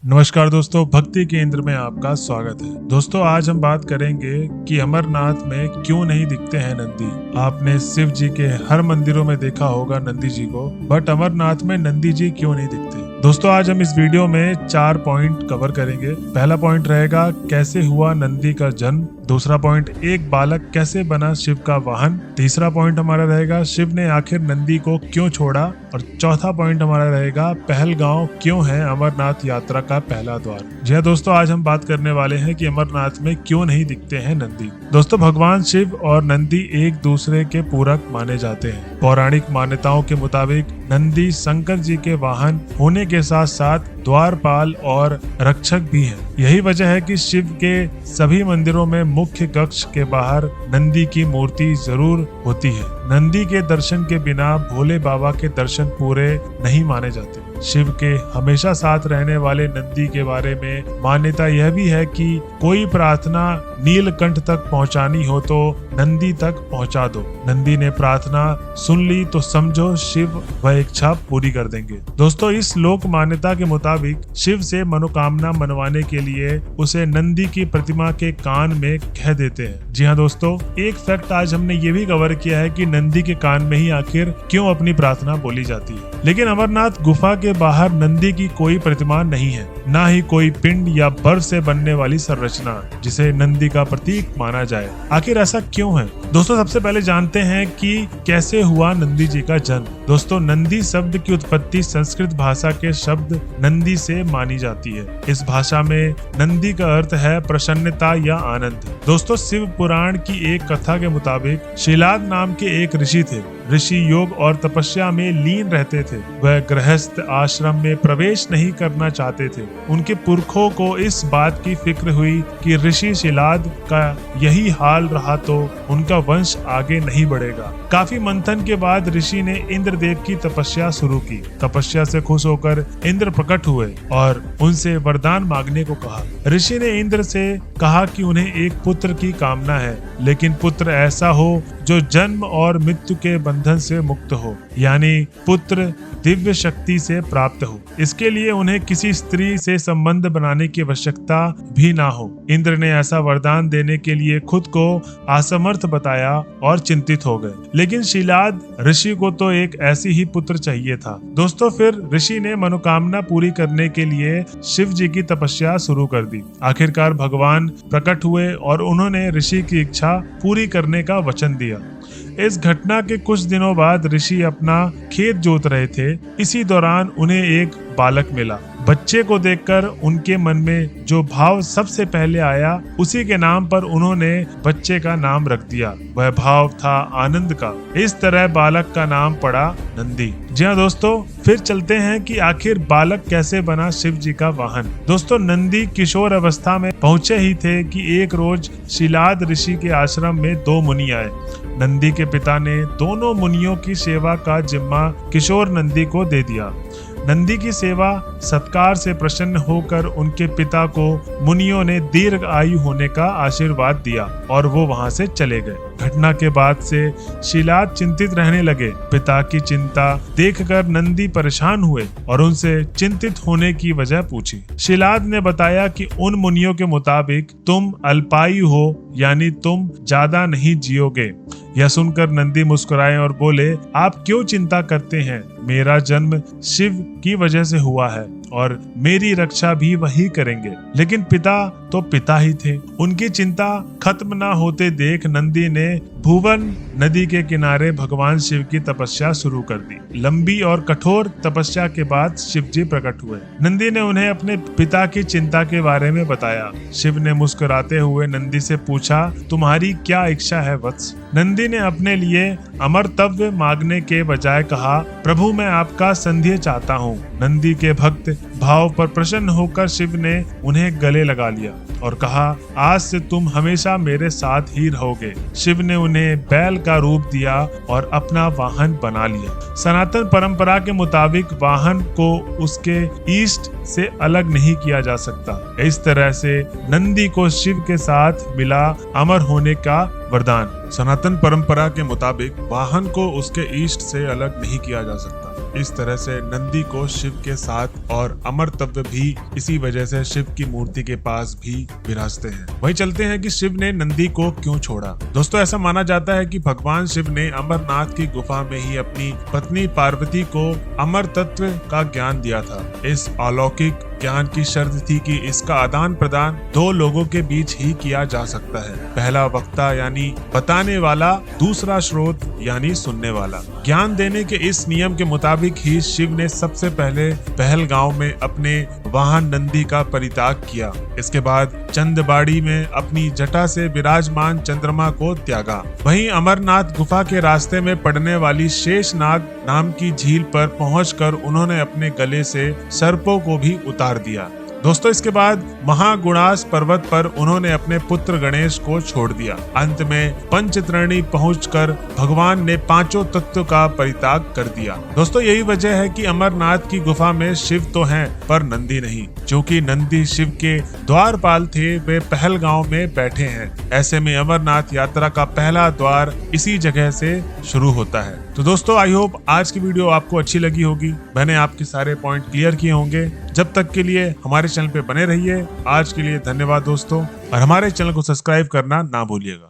नमस्कार दोस्तों, भक्ति केंद्र में आपका स्वागत है। दोस्तों, आज हम बात करेंगे कि अमरनाथ में क्यों नहीं दिखते हैं नंदी। आपने शिव जी के हर मंदिरों में देखा होगा नंदी जी को, बट अमरनाथ में नंदी जी क्यों नहीं दिखते। दोस्तों, आज हम इस वीडियो में 4 पॉइंट कवर करेंगे। पहला पॉइंट रहेगा कैसे हुआ नंदी का जन्म। दूसरा पॉइंट, एक बालक कैसे बना शिव का वाहन। तीसरा पॉइंट हमारा रहेगा शिव ने आखिर नंदी को क्यों छोड़ा। और चौथा पॉइंट हमारा रहेगा पहलगांव क्यों है अमरनाथ यात्रा का पहला द्वार। जी हाँ दोस्तों, आज हम बात करने वाले हैं कि अमरनाथ में क्यों नहीं दिखते हैं नंदी। दोस्तों, भगवान शिव और नंदी एक दूसरे के पूरक माने जाते हैं। पौराणिक मान्यताओं के मुताबिक नंदी शंकर जी के वाहन होने के साथ साथ द्वारपाल और रक्षक भी हैं। यही वजह है कि शिव के सभी मंदिरों में मुख्य कक्ष के बाहर नंदी की मूर्ति जरूर होती है। नंदी के दर्शन के बिना भोले बाबा के दर्शन पूरे नहीं माने जाते। शिव के हमेशा साथ रहने वाले नंदी के बारे में मान्यता यह भी है कि कोई प्रार्थना नीलकंठ तक पहुंचानी हो तो नंदी तक पहुंचा दो। नंदी ने प्रार्थना सुन ली तो समझो शिव वह इच्छा पूरी कर देंगे। दोस्तों, इस लोक मान्यता के मुताबिक शिव से मनोकामना मनवाने के लिए उसे नंदी की प्रतिमा के कान में कह देते हैं। जी हाँ दोस्तों, एक फैक्ट आज हमने ये भी कवर किया है कि नंदी के कान में ही आखिर क्यों अपनी प्रार्थना बोली जाती है। लेकिन अमरनाथ गुफा के बाहर नंदी की कोई प्रतिमा नहीं है, ना ही कोई पिंड या बर्फ से बनने वाली संरचना जिसे नंदी का प्रतीक माना जाए। आखिर ऐसा क्यों है? दोस्तों, सबसे पहले जानते हैं कि कैसे हुआ नंदी जी का जन्म। दोस्तों, नंदी शब्द की उत्पत्ति संस्कृत भाषा के शब्द नंदी से मानी जाती है। इस भाषा में नंदी का अर्थ है प्रसन्नता या आनंद। दोस्तों, शिव पुराण की एक कथा के मुताबिक शिलाद नाम के एक ऋषि थे। ऋषि योग और तपस्या में लीन रहते थे। वह गृहस्थ आश्रम में प्रवेश नहीं करना चाहते थे। उनके पुरखों को इस बात की फिक्र हुई कि ऋषि शिलाद का यही हाल रहा तो उनका वंश आगे नहीं बढ़ेगा। काफी मंथन के बाद ऋषि ने इंद्रदेव की तपस्या शुरू की। तपस्या से खुश होकर इंद्र प्रकट हुए और उनसे वरदान मांगने को कहा। ऋषि ने इंद्र से कहा कि उन्हें एक पुत्र की कामना है, लेकिन पुत्र ऐसा हो जो जन्म और मृत्यु के बंधन से मुक्त हो, यानी पुत्र दिव्य शक्ति से प्राप्त हो। इसके लिए उन्हें किसी स्त्री से संबंध बनाने की आवश्यकता भी ना हो। इंद्र ने ऐसा वरदान देने के लिए खुद को असमर्थ बताया और चिंतित हो गए। लेकिन शिलाद ऋषि को तो एक ऐसी ही पुत्र चाहिए था। दोस्तों, फिर ऋषि ने मनोकामना पूरी करने के लिए शिव जी की तपस्या शुरू कर दी। आखिरकार भगवान प्रकट हुए और उन्होंने ऋषि की इच्छा पूरी करने का वचन दिया। इस घटना के कुछ दिनों बाद ऋषि अपना खेत जोत रहे थे। इसी दौरान उन्हें एक बालक मिला। बच्चे को देखकर उनके मन में जो भाव सबसे पहले आया, उसी के नाम पर उन्होंने बच्चे का नाम रख दिया। वह भाव था आनंद का। इस तरह बालक का नाम पड़ा नंदी। जी हाँ दोस्तों, फिर चलते हैं कि आखिर बालक कैसे बना शिव जी का वाहन। दोस्तों, नंदी किशोर अवस्था में पहुंचे ही थे कि एक रोज शिलाद ऋषि के आश्रम में 2 मुनि आए। नंदी के पिता ने दोनों मुनियों की सेवा का जिम्मा किशोर नंदी को दे दिया। नंदी की सेवा सत्कार से प्रसन्न होकर उनके पिता को मुनियों ने दीर्घ आयु होने का आशीर्वाद दिया और वो वहां से चले गए। घटना के बाद से शिलाद चिंतित रहने लगे। पिता की चिंता देखकर नंदी परेशान हुए और उनसे चिंतित होने की वजह पूछी। शिलाद ने बताया कि उन मुनियों के मुताबिक तुम अल्पायु हो, यानी तुम ज्यादा नहीं जियोगे। यह सुनकर नंदी मुस्कुराए और बोले, आप क्यों चिंता करते हैं? मेरा जन्म शिव की वजह से हुआ है और मेरी रक्षा भी वही करेंगे। लेकिन पिता तो पिता ही थे। उनकी चिंता खत्म ना होते देख नंदी ने भुवन नदी के किनारे भगवान शिव की तपस्या शुरू कर दी। लंबी और कठोर तपस्या के बाद शिव जी प्रकट हुए। नंदी ने उन्हें अपने पिता की चिंता के बारे में बताया। शिव ने मुस्कुराते हुए नंदी से पूछा, तुम्हारी क्या इच्छा है वत्स? नंदी ने अपने लिए अमरतव्य मांगने के बजाय कहा, प्रभु मैं आपका संध्य चाहता हूँ। नंदी के भक्त भाव पर प्रसन्न होकर शिव ने उन्हें गले लगा लिया और कहा, आज से तुम हमेशा मेरे साथ ही रहोगे। शिव ने उन्हें बैल का रूप दिया और अपना वाहन बना लिया। सनातन परंपरा के मुताबिक वाहन को उसके इष्ट से अलग नहीं किया जा सकता। इस तरह से नंदी को शिव के साथ मिला अमर होने का वरदान। सनातन परंपरा के मुताबिक वाहन को उसके इष्ट से अलग नहीं किया जा सकता। इस तरह से नंदी को शिव के साथ और अमरतत्व भी इसी वजह से शिव की मूर्ति के पास भी विराजते हैं। वहीं चलते हैं कि शिव ने नंदी को क्यों छोड़ा। दोस्तों ऐसा माना जाता है कि भगवान शिव ने अमरनाथ की गुफा में ही अपनी पत्नी पार्वती को अमर तत्व का ज्ञान दिया था। इस अलौकिक ज्ञान की शर्त थी कि इसका आदान प्रदान दो लोगों के बीच ही किया जा सकता है, पहला वक्ता यानी बताने वाला, दूसरा स्रोत यानी सुनने वाला। ज्ञान देने के इस नियम के मुताबिक ही शिव ने सबसे पहले पहलगांव में अपने वाहन नंदी का परित्याग किया। इसके बाद चंदबाड़ी में अपनी जटा से विराजमान चंद्रमा को त्यागा। वहीं अमरनाथ गुफा के रास्ते में पड़ने वाली शेषनाग नाम की झील पर पहुंचकर उन्होंने अपने गले से सर्पों को भी उतार दिया। दोस्तों इसके बाद महागुणास पर्वत पर उन्होंने अपने पुत्र गणेश को छोड़ दिया। अंत में पंचतरणी पहुंचकर भगवान ने पांचों तत्व का परित्याग कर दिया। दोस्तों यही वजह है कि अमरनाथ की गुफा में शिव तो हैं पर नंदी नहीं। क्योंकि नंदी शिव के द्वारपाल थे, वे पहलगांव में बैठे हैं। ऐसे में अमरनाथ यात्रा का पहला द्वार इसी जगह से शुरू होता है। तो दोस्तों आई होप आज की वीडियो आपको अच्छी लगी होगी। मैंने आपके सारे पॉइंट क्लियर किए होंगे। जब तक के लिए हमारे चैनल पे बने रहिए। आज के लिए धन्यवाद दोस्तों, और हमारे चैनल को सब्सक्राइब करना ना भूलिएगा।